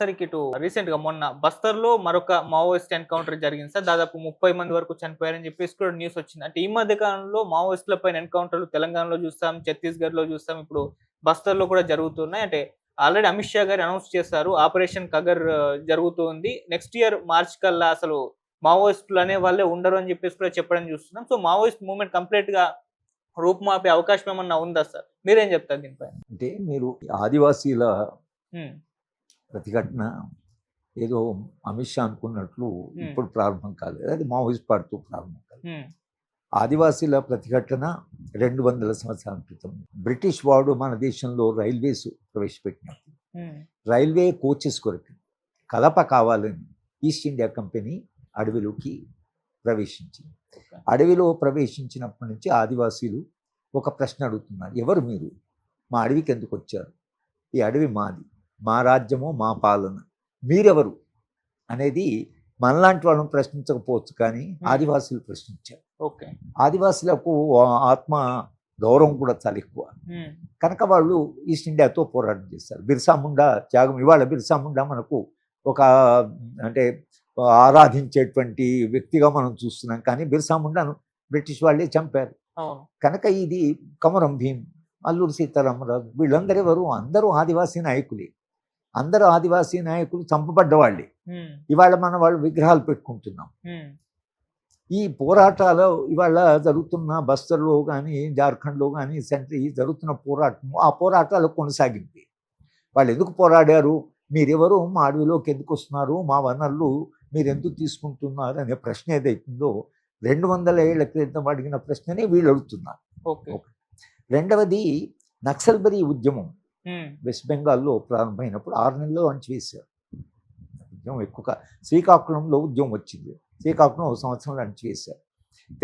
Sir ఇటు రీసెంట్‌గా మొన్న బస్తర్‌లో మరొక మావోయిస్ట్ ఎన్‌కౌంటర్ జరిగింది సార్. దాదాపు 30 మంది వరకు చనిపోయారని చెప్పేసి కూడా న్యూస్ వచ్చింది. అంటే ఈ మధ్య కాలంలో మావోయిస్టుల పైన ఎన్‌కౌంటర్‌లు తెలంగాణలో చూస్తాం, ఛత్తీస్‌గఢ్‌లో చూస్తాం. ఇప్పుడు బస్తర్‌లో కూడా జరుగుతున్నాయి. అంటే ఆల్రెడీ అమిత్ షా గారు అనౌన్స్ చేశారు. ఆపరేషన్ కగర్ జరుగుతుంది. నెక్స్ట్ ఇయర్ మార్చ్ కల్లా అసలు మావోయిస్టులు అనే వాళ్ళే ఉండరు అని చెప్పేసి కూడా చెప్పడం చూస్తున్నాం. సో మావోయిస్ట్ మూవ్‌మెంట్ కంప్లీట్‌గా రూపుమాపే అవకాశం ఏమన్నా ఉందా సార్? మీరేం చెప్తారు దీనిపైన? అంటే మీరు ఆదివాసీల హ్మ్. ప్రతిఘటన ఏదో అమిత్ షా అనుకున్నట్లు హ్మ్. ఇప్పుడు ప్రారంభం కాలేదు. అది మావోయిస్ట్ పార్టీతో ప్రారంభం కాలేదు. హ్మ్. ఆదివాసీల ప్రతిఘటన 200 సంవత్సరాల క్రితం బ్రిటిష్ వాడు మన దేశంలో రైల్వేస్ ప్రవేశపెట్టినప్పుడు హ్మ్. రైల్వే కోచెస్ కొరకు కలప కావాలని ఈస్ట్ ఇండియా కంపెనీ అడవిలోకి ప్రవేశించింది. ఓకే. అడవిలో ప్రవేశించినప్పటి నుంచి ఆదివాసీలు ఒక ప్రశ్న అడుగుతున్నారు, ఎవరు మీరు? మా అడవికి ఎందుకు వచ్చారు? ఈ అడవి మాది, మా రాజ్యము, మా పాలన, మీరెవరు అనేది మనలాంటి వాళ్ళని ప్రశ్నించకపోవచ్చు, కానీ ఆదివాసీలు ప్రశ్నించారు. ఓకే. ఆదివాసీలకు ఆత్మ గౌరవం కూడా చాలా ఎక్కువ హ్మ్. కనుక వాళ్ళు ఈస్ట్ ఇండియాతో పోరాటం చేస్తారు. బిర్సా ముండా త్యాగం, ఇవాళ బిర్సా ముండా మనకు ఒక అంటే ఆరాధించేటువంటి వ్యక్తిగా మనం చూస్తున్నాం, కానీ బిర్సా ముండాను బ్రిటిష్ వాళ్ళే చంపారు. అవును. కనుక ఇది కమరం భీం, అల్లూరి సీతారామరాజు, వీళ్ళందరూ ఎవరు? అందరూ ఆదివాసీ నాయకులే. అందరూ ఆదివాసీ నాయకులు చంపబడ్డవాళ్ళే. హ్మ్. ఇవాళ మన వాళ్ళు విగ్రహాలు పెట్టుకుంటున్నాం. హ్మ్. ఈ పోరాటాలు ఇవాళ జరుగుతున్న బస్తర్లో కానీ, జార్ఖండ్లో కానీ, ఈ జరుగుతున్న పోరాటం, ఆ పోరాటాలు కొనసాగింది. వాళ్ళు ఎందుకు పోరాడారు? మీరెవరు? మా అడవిలోకి ఎందుకు వస్తున్నారు? మా వనరులు మీరు ఎందుకు తీసుకుంటున్నారు అనే ప్రశ్న ఏదైతుందో 200 ఏళ్ల క్రితం అడిగిన ప్రశ్ననే వీళ్ళు అడుగుతున్నారు. ఓకే. రెండవది, నక్సల్బరీ ఉద్యమం హ్మ్. వెస్ట్ బెంగాల్లో ప్రారంభమైనప్పుడు 6 నెలల్లో అణచివేశారు. ఉద్యమం ఎక్కువ. శ్రీకాకుళంలో ఉద్యమం వచ్చింది. శ్రీకాకుళం ఒక సంవత్సరంలో అణచివేశారు.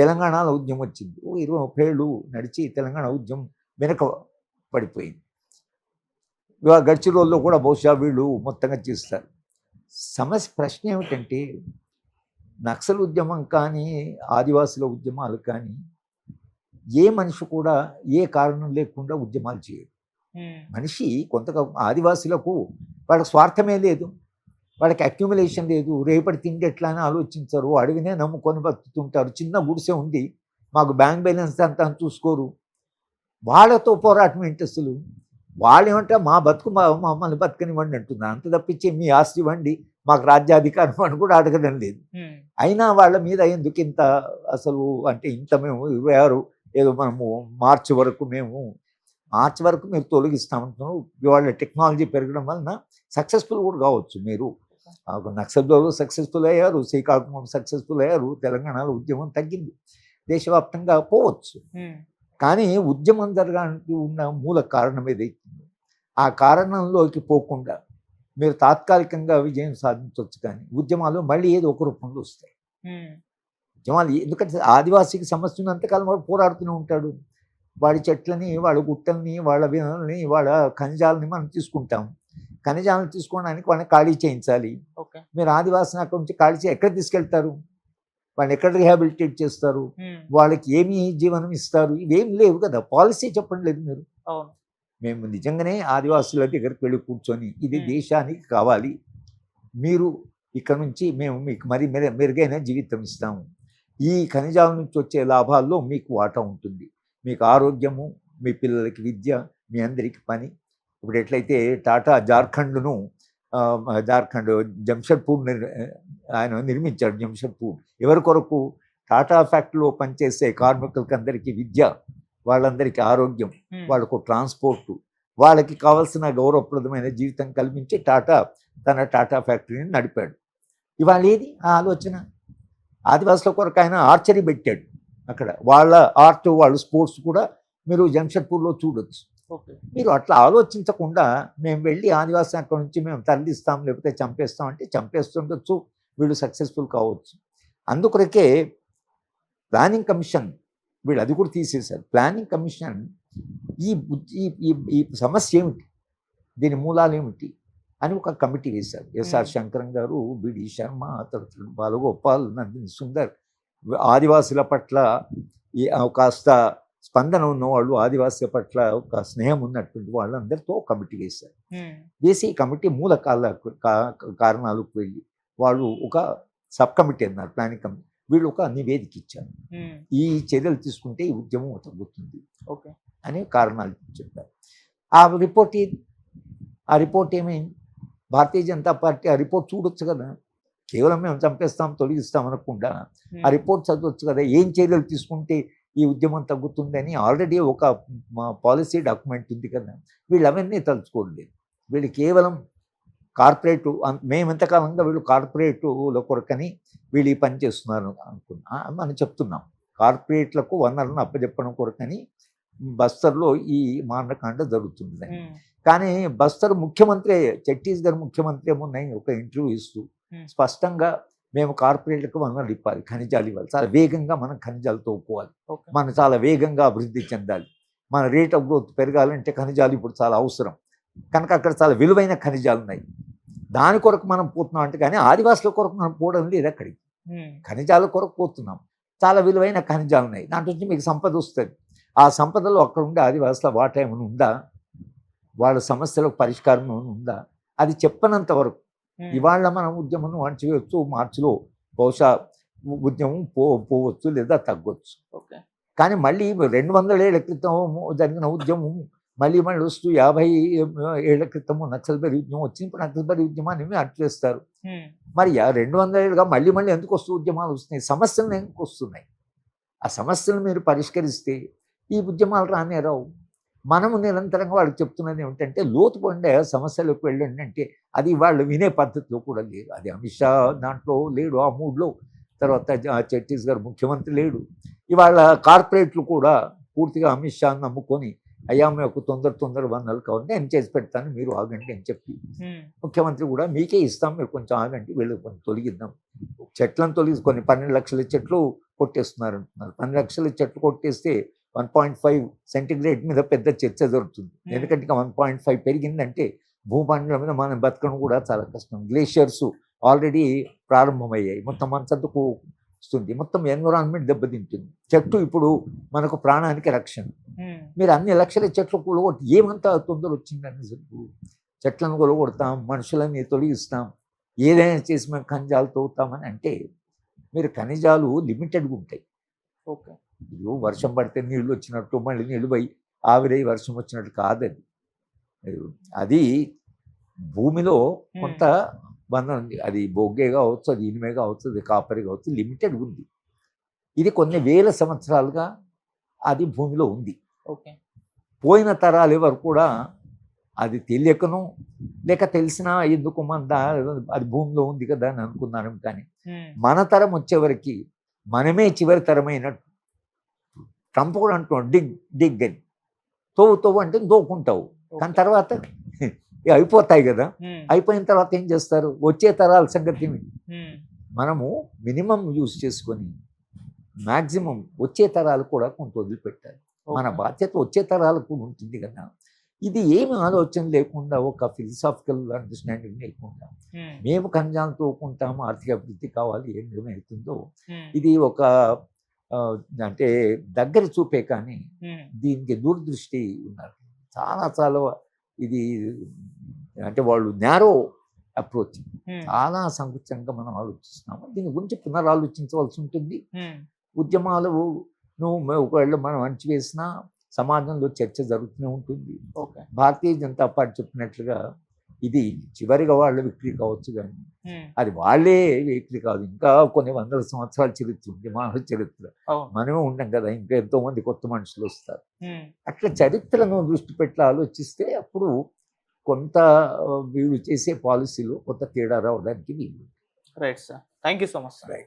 తెలంగాణలో ఉద్యమం వచ్చింది. 20-30 ఏళ్ళు నడిచి తెలంగాణ ఉద్యమం వెనక పడిపోయింది. ఇవాళ గడ్చిరోల్లో కూడా బహుశా వీళ్ళు మొత్తంగా చేస్తారు. ప్రశ్న ఏమిటంటే, నక్సల్ ఉద్యమం కానీ, ఆదివాసుల ఉద్యమాలు కానీ, ఏ మనిషి కూడా ఏ కారణం లేకుండా ఉద్యమాలు చేయరు. హ్మ్. మనిషి ఆదివాసులకు వాళ్ళకి స్వార్థమే లేదు, వాళ్ళకి అక్యుములేషన్ లేదు, రేపటి తిండి ఎట్లా అని ఆలోచించరు, అడవినే నమ్ముకొని బతుకుతుంటారు. చిన్న గుడిసె ఉంది, మాకు బ్యాంక్ బ్యాలెన్స్ అంతా చూసుకోరు. వాళ్ళతో పోరాటం ఏంటి అసలు? వాళ్ళు ఏమంటే మా బతుకు మమ్మల్ని బతకనివ్వండి అంటున్నారు. అంత తప్పించి మీ ఆస్తి ఇవ్వండి, మాకు రాజ్యాధికారం అని కూడా అడగడం లేదు. అయినా వాళ్ళ మీద ఎందుకు ఇంత అసలు అంటే ఇంత మేము 26 ఏదో మనము మార్చి వరకు మీరు తొలగిస్తామంటున్నాం. ఇవాళ టెక్నాలజీ పెరగడం వలన సక్సెస్ఫుల్ కూడా కావచ్చు. మీరు నక్సల్లో సక్సెస్ఫుల్ అయ్యారు, శ్రీకాకుళం సక్సెస్ఫుల్ అయ్యారు, తెలంగాణలో ఉద్యమం తగ్గింది, దేశవ్యాప్తంగా పోవచ్చు. కానీ ఉద్యమం జరగడానికి ఉన్న మూల కారణం ఏదైతుందో ఆ కారణంలోకి పోకుండా మీరు తాత్కాలికంగా విజయం సాధించవచ్చు, కానీ ఉద్యమాలు మళ్ళీ ఏదో ఒక రూపంలో వస్తాయి. ఉద్యమాలు ఎందుకంటే ఆదివాసీకి సమస్య ఉన్నంతకాలం వాడు పోరాడుతూనే ఉంటాడు. వాడి చెట్లని, వాళ్ళ గుట్టల్ని, వాళ్ళ వినల్ని, వాళ్ళ ఖనిజాలని మనం తీసుకుంటాం. ఖనిజాలను తీసుకోవడానికి వాళ్ళని ఖాళీ చేయించాలి. మీరు ఆదివాసిని అక్కడి నుంచి ఖాళీ ఎక్కడ తీసుకెళ్తారు? వాళ్ళని ఎక్కడ రిహాబిలిటేట్ చేస్తారు? వాళ్ళకి ఏమి జీవనం ఇస్తారు? ఇవేం లేవు కదా. పాలసీ చెప్పండి లేదు మీరు. మేము నిజంగానే ఆదివాసుల దగ్గరికి వెళ్ళి కూర్చొని ఇది దేశానికి కావాలి, మీరు ఇక్కడ నుంచి మేము మీకు మెరుగైన జీవితం ఇస్తాము, ఈ ఖనిజాల నుంచి వచ్చే లాభాల్లో మీకు వాటా ఉంటుంది, మీకు ఆరోగ్యము, మీ పిల్లలకి విద్య, మీ అందరికీ పని. ఇప్పుడు ఎట్లయితే టాటా జార్ఖండ్ జంషెడ్పూర్ ఆయన నిర్మించాడు. జంషెడ్పూర్ ఎవరి కొరకు? టాటా ఫ్యాక్టరీలో పనిచేసే కార్మికులకి అందరికీ విద్య, వాళ్ళందరికీ ఆరోగ్యం, వాళ్ళకు ట్రాన్స్పోర్టు, వాళ్ళకి కావాల్సిన గౌరవప్రదమైన జీవితం కల్పించి తన టాటా ఫ్యాక్టరీని నడిపాడు. ఇవాళ ఏది ఆ ఆలోచన? ఆదివాసుల కొరకు ఆయన ఆర్చరీ పెట్టాడు. అక్కడ వాళ్ళ ఆర్ట్, వాళ్ళ స్పోర్ట్స్ కూడా మీరు జంషెడ్పూర్లో చూడొచ్చు. మీరు అట్లా ఆలోచించకుండా మేము వెళ్ళి ఆదివాసి అక్కడ నుంచి మేము తరలిస్తాం, లేకపోతే చంపేస్తాం అంటే చంపేస్తుండొచ్చు, వీళ్ళు సక్సెస్ఫుల్ కావచ్చు. అందుకొరకే ప్లానింగ్ కమిషన్ వీళ్ళు అది కూడా తీసేశారు. ప్లానింగ్ కమిషన్ ఈ సమస్య ఏమిటి, దీని మూలాలు ఏమిటి అని ఒక కమిటీ వేశారు. ఎస్ఆర్ శంకరం గారు, బిడి శర్మ, తర్వాత బాలగోపాల్, నందిని సుందర్ ఆదివాసుల పట్ల కాస్త స్పందన ఉన్నవాళ్ళు, ఆదివాసుల పట్ల ఒక స్నేహం ఉన్నటువంటి వాళ్ళందరితో కమిటీ వేశారు. వేసి ఈ కమిటీ మూల కారణాలకు వెళ్ళి వాళ్ళు ఒక సబ్ కమిటీ అన్నారు, ప్లానింగ్ కమిటీ. వీళ్ళు ఒక నివేదిక ఇచ్చారు, ఈ చర్యలు తీసుకుంటే ఈ ఉద్యమం తగ్గుతుంది అనే కారణాలు చెప్పారు. ఆ రిపోర్ట్ ఏమైంది? భారతీయ జనతా పార్టీ ఆ రిపోర్ట్ చూడొచ్చు కదా, కేవలం మేము చంపేస్తాం తొలగిస్తాం అనకుండా ఆ రిపోర్ట్ చదవచ్చు కదా, ఏం చర్యలు తీసుకుంటే ఈ ఉద్యమం తగ్గుతుందని ఆల్రెడీ ఒక పాలసీ డాక్యుమెంట్ ఉంది కదా. వీళ్ళు అవన్నీ తలుచుకోలేదు, వీళ్ళు కేవలం కార్పొరేటు, మేము ఎంతకాలంగా వీళ్ళు కార్పొరేటుల కొరకని వీళ్ళు ఈ పని చేస్తున్నారు మనం చెప్తున్నాం. కార్పొరేట్లకు వనరులను అప్పచెప్పడం కొరకని బస్తర్లో ఈ మారణకాండ జరుగుతుంది. కానీ బస్తర్ ముఖ్యమంత్రి, ఛత్తీస్గఢ్ ముఖ్యమంత్రి ఏమున్నాయి, ఒక ఇంటర్వ్యూ ఇస్తూ స్పష్టంగా మేము కార్పొరేట్లకు వనరులు ఇవ్వాలి, ఖనిజాలు ఇవ్వాలి, చాలా వేగంగా మనం ఖనిజాలతో ఒప్పుకోవాలి, మనం చాలా వేగంగా అభివృద్ధి చెందాలి, మన రేట్ ఆఫ్ గ్రోత్ పెరగాలంటే ఖనిజాలు ఇప్పుడు చాలా అవసరం, కనుక అక్కడ చాలా విలువైన ఖనిజాలు ఉన్నాయి, దాని కొరకు మనం పోతున్నాం అంటే. కానీ ఆదివాసుల కొరకు మనం పోవడం లేదు, అక్కడికి ఖనిజాల కొరకు పోతున్నాం, చాలా విలువైన ఖనిజాలు ఉన్నాయి, దాంట్లో నుంచి మీకు సంపద వస్తుంది. ఆ సంపదలో అక్కడ ఉండే ఆదివాసుల వాటా ఏమైనా ఉందా, వాళ్ళ సమస్యలకు పరిష్కారం ఏమైనా ఉందా, అది చెప్పనంత వరకు ఇవాళ మనం ఉద్యమం అణచివేయచ్చు, మార్చిలో బహుశా ఉద్యమం పోవచ్చు లేదా తగ్గొచ్చు. కానీ మళ్ళీ 200 ఏళ్ల క్రితం జరిగిన ఉద్యమం మళ్ళీ వస్తూ 50 ఏళ్ల క్రితము నక్సల్బరీ ఉద్యమం వచ్చింది, ఇప్పుడు నక్సల్బరీ ఉద్యమాన్ని అణచివేస్తారు. మరి 200 ఏళ్ళుగా మళ్ళీ ఎందుకు వస్తూ ఉద్యమాలు వస్తున్నాయి, సమస్యలు ఎందుకు వస్తున్నాయి? ఆ సమస్యలు మీరు పరిష్కరిస్తే ఈ ఉద్యమాలు రానే రావు. మనము నిరంతరంగా వాళ్ళకి చెప్తున్నది ఏమిటంటే, లోతు పొందే సమస్యలకు వెళ్ళండి అంటే అది వాళ్ళు వినే పద్ధతిలో కూడా లేదు. అది అమిత్ షా దాంట్లో లేడు, ఆ మూడ్లో. తర్వాత ఛత్తీస్గఢ్ ముఖ్యమంత్రి లేడు. ఇవాళ కార్పొరేట్లు కూడా పూర్తిగా అమిత్ షాని నమ్ముకొని, అయ్యా మేము తొందర వనరులు కావాలి, నేను చేసి పెడతాను, మీరు ఆగండి అని చెప్పి, ముఖ్యమంత్రి కూడా మీకే ఇస్తాం, మీరు కొంచెం ఆగండి, వీళ్ళు కొంచెం తొలగిద్దాం, చెట్లను తొలగించుకొని 12 లక్షల చెట్లు కొట్టేస్తున్నారు అంటున్నారు. 12 లక్షల చెట్లు కొట్టేస్తే 1.5 సెంటిగ్రేడ్ మీద పెద్ద చర్చ జరుగుతుంది. ఎందుకంటే 1.5 పెరిగిందంటే భూమండలం మీద మనం బతకడం కూడా చాలా కష్టం. గ్లేషియర్స్ ఆల్రెడీ ప్రారంభమయ్యాయి, మొత్తం మనసంతకు వస్తుంది, మొత్తం ఎన్విరాన్మెంట్ దెబ్బతింటుంది. చెట్టు ఇప్పుడు మనకు ప్రాణానికి రక్షణ. మీరు అన్ని లక్షల చెట్లు కూలగొట్టి ఏమంతా తొందర వచ్చిందని, చెట్లను కూలగొడతాం, మనుషులని తొలగిస్తాం, ఏదైనా చేసి మేము ఖనిజాలు తవ్వుతామని అంటే, మీరు ఖనిజాలు లిమిటెడ్గా ఉంటాయి. ఇప్పుడు వర్షం పడితే నీళ్ళు వచ్చినట్టు మళ్ళీ నీళ్ళు పోయి ఆవిరై వర్షం వచ్చినట్టు కాదది. అది భూమిలో కొంత బంధం ఉంది, అది బొగ్గే కావచ్చు, అది ఇనిమే కావచ్చు, అది కాపరి కావచ్చు, లిమిటెడ్గా ఉంది. ఇది కొన్ని వేల సంవత్సరాలుగా అది భూమిలో ఉంది. పోయిన తరాలు ఎవరు కూడా అది తెలియకను లేక తెలిసినా ఎందుకు అది భూమిలో ఉంది కదా అని అనుకున్నాను. కానీ మన తరం వచ్చేవరకు మనమే చివరి తరమైనట్టు. ట్రంప్ కూడా అంటున్నాడు డిగ్ అని, తోవు అంటే దోకుంటావు, కానీ తర్వాత అయిపోతాయి కదా. అయిపోయిన తర్వాత ఏం చేస్తారు, వచ్చే తరాల సంగతి మనము మినిమం యూజ్ చేసుకొని మ్యాక్సిమం వచ్చే తరాలు కూడా కొంత వదిలిపెట్టాలి. మన బాధ్యత వచ్చే తరాలకు ఉంటుంది కదా. ఇది ఏమి ఆలోచన లేకుండా, ఒక ఫిలసాఫికల్ అండర్స్టాండింగ్ లేకుండా మేము ఖనిజాలు తోకుంటాము, ఆర్థిక అభివృద్ధి కావాలి, ఏం ఏమవుతుందో ఇది ఒక అంటే దగ్గర చూపే, కానీ దీనికి దూరదృష్టి ఉన్నారు. చాలా ఇది అంటే వాళ్ళు నేరో అప్రోచ్, చాలా సంకుచంగా మనం ఆలోచిస్తున్నాము. దీని గురించి పునరాలోచించవలసి ఉంటుంది. ఉద్యమాలు ఒకవేళ మనం అణచివేసినా సమాజంలో చర్చ జరుగుతూనే ఉంటుంది. భారతీయ జనతా పార్టీ చెప్పినట్లుగా ఇది చివరిగా వాళ్ళ విక్టరీ కావచ్చు, కానీ అది వాళ్ళే విక్టరీ కాదు. ఇంకా కొన్ని వందల సంవత్సరాల చరిత్ర ఉంది, మానవ చరిత్ర. మనమే ఉంటాం కదా, ఇంకా ఎంతో మంది కొత్త మనుషులు వస్తారు. అట్లా చరిత్రను దృష్టి పెట్టి ఆలోచిస్తే అప్పుడు కొంత వీళ్ళు చేసే పాలసీలో కొంత తేడా రావడానికి వీలు. Right sir, thank you so much. Right.